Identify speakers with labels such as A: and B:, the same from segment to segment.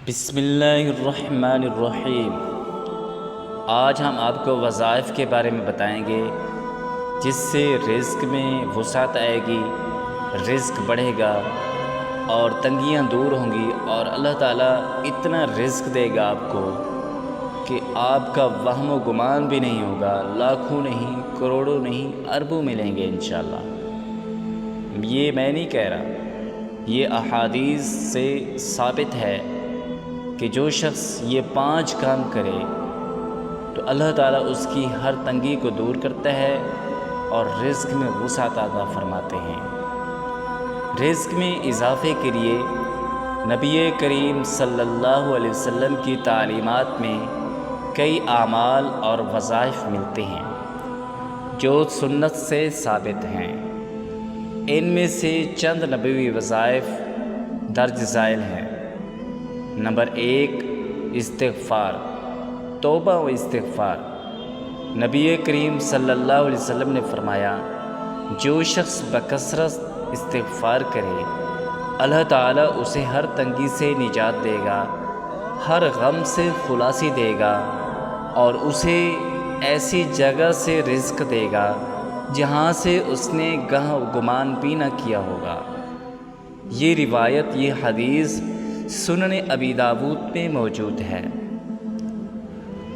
A: بسم اللہ الرحمن الرحیم۔ آج ہم آپ کو وظائف کے بارے میں بتائیں گے جس سے رزق میں وسعت آئے گی، رزق بڑھے گا اور تنگیاں دور ہوں گی، اور اللہ تعالیٰ اتنا رزق دے گا آپ کو کہ آپ کا وہم و گمان بھی نہیں ہوگا، لاکھوں نہیں، کروڑوں نہیں، اربوں ملیں گے انشاءاللہ۔ یہ میں نہیں کہہ رہا، یہ احادیث سے ثابت ہے کہ جو شخص یہ 5 کام کرے تو اللہ تعالیٰ اس کی ہر تنگی کو دور کرتا ہے اور رزق میں وسعت عطا فرماتے ہیں۔ رزق میں اضافے کے لیے نبی کریم صلی اللہ علیہ وسلم کی تعلیمات میں کئی اعمال اور وظائف ملتے ہیں جو سنت سے ثابت ہیں۔ ان میں سے چند نبوی وظائف درج ذیل ہیں۔ نمبر 1، استغفار، توبہ و استغفار۔ نبی کریم صلی اللہ علیہ وسلم نے فرمایا، جو شخص بکثرت استغفار کرے اللہ تعالیٰ اسے ہر تنگی سے نجات دے گا، ہر غم سے خلاصی دے گا اور اسے ایسی جگہ سے رزق دے گا جہاں سے اس نے گمان بھی نہ کیا ہوگا۔ یہ روایت، یہ حدیث سنن ابی داؤد میں موجود ہے۔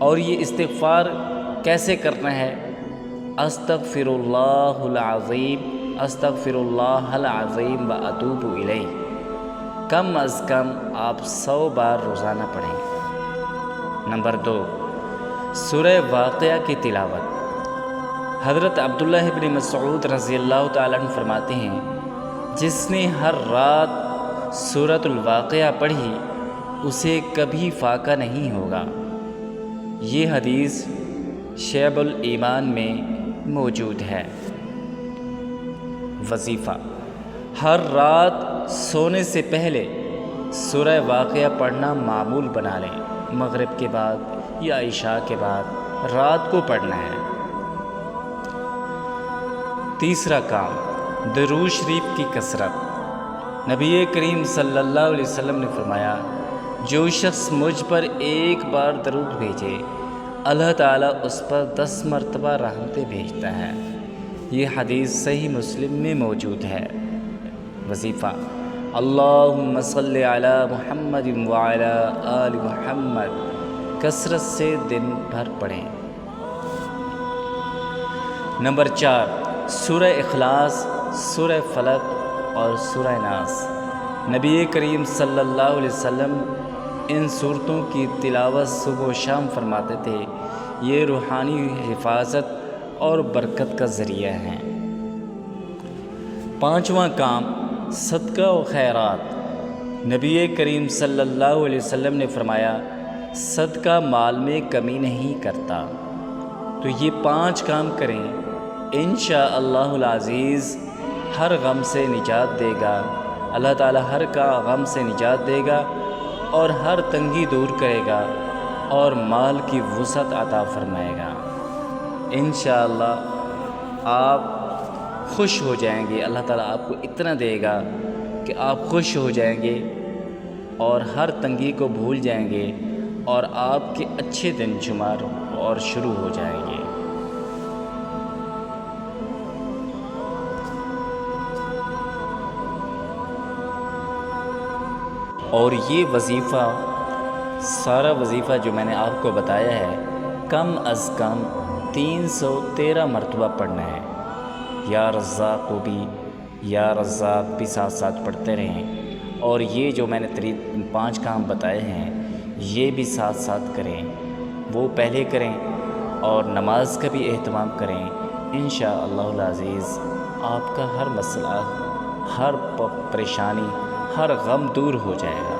A: اور یہ استغفار کیسے کرنا ہے؟ استغفر اللہ العظیم، استغفر اللہ العظیم و اتوب الیہ، کم از کم آپ 100 بار روزانہ پڑھیں۔ نمبر 2، سورہ واقعہ کی تلاوت۔ حضرت عبداللہ بن مسعود رضی اللہ تعالیٰ عنہ فرماتے ہیں، جس نے ہر رات سورۃ الواقعہ پڑھی اسے کبھی فاقہ نہیں ہوگا۔ یہ حدیث شعب الایمان میں موجود ہے۔ وظیفہ، ہر رات سونے سے پہلے سورہ واقعہ پڑھنا معمول بنا لیں، مغرب کے بعد یا عشاء کے بعد رات کو پڑھنا ہے۔ تیسرا کام، درود شریف کی کثرت۔ نبی کریم صلی اللہ علیہ وسلم نے فرمایا، جو شخص مجھ پر 1 بار درود بھیجے اللہ تعالیٰ اس پر 10 مرتبہ رحمتیں بھیجتا ہے۔ یہ حدیث صحیح مسلم میں موجود ہے۔ وظیفہ، اللہم صلی علی محمد وعلی آل محمد، کثرت سے دن بھر پڑھیں۔ نمبر 4، سورہ اخلاص، سورہ فلق اور سورہ ناس۔ نبی کریم صلی اللہ علیہ وسلم ان صورتوں کی تلاوت صبح و شام فرماتے تھے۔ یہ روحانی حفاظت اور برکت کا ذریعہ ہیں۔ 5واں کام، صدقہ و خیرات۔ نبی کریم صلی اللہ علیہ وسلم نے فرمایا، صدقہ مال میں کمی نہیں کرتا۔ تو یہ 5 کام کریں، انشاءاللہ العزیز ہر غم سے نجات دے گا، اللہ تعالیٰ ہر کا غم سے نجات دے گا اور ہر تنگی دور کرے گا اور مال کی وسعت عطا فرمائے گا۔ انشاءاللہ آپ خوش ہو جائیں گے، اللہ تعالیٰ آپ کو اتنا دے گا کہ آپ خوش ہو جائیں گے اور ہر تنگی کو بھول جائیں گے اور آپ کے اچھے دن شمار اور شروع ہو جائیں گے۔ اور یہ وظیفہ، سارا وظیفہ جو میں نے آپ کو بتایا ہے، کم از کم 313 مرتبہ پڑھنا ہے۔ یا رزاق کو بھی، یا رزاق بھی ساتھ ساتھ پڑھتے رہیں، اور یہ جو میں نے 5 کام بتائے ہیں یہ بھی ساتھ ساتھ کریں، وہ پہلے کریں اور نماز کا بھی اہتمام کریں۔ انشاءاللہ العزیز آپ کا ہر مسئلہ، ہر پریشانی، ہر غم دور ہو جائے گا۔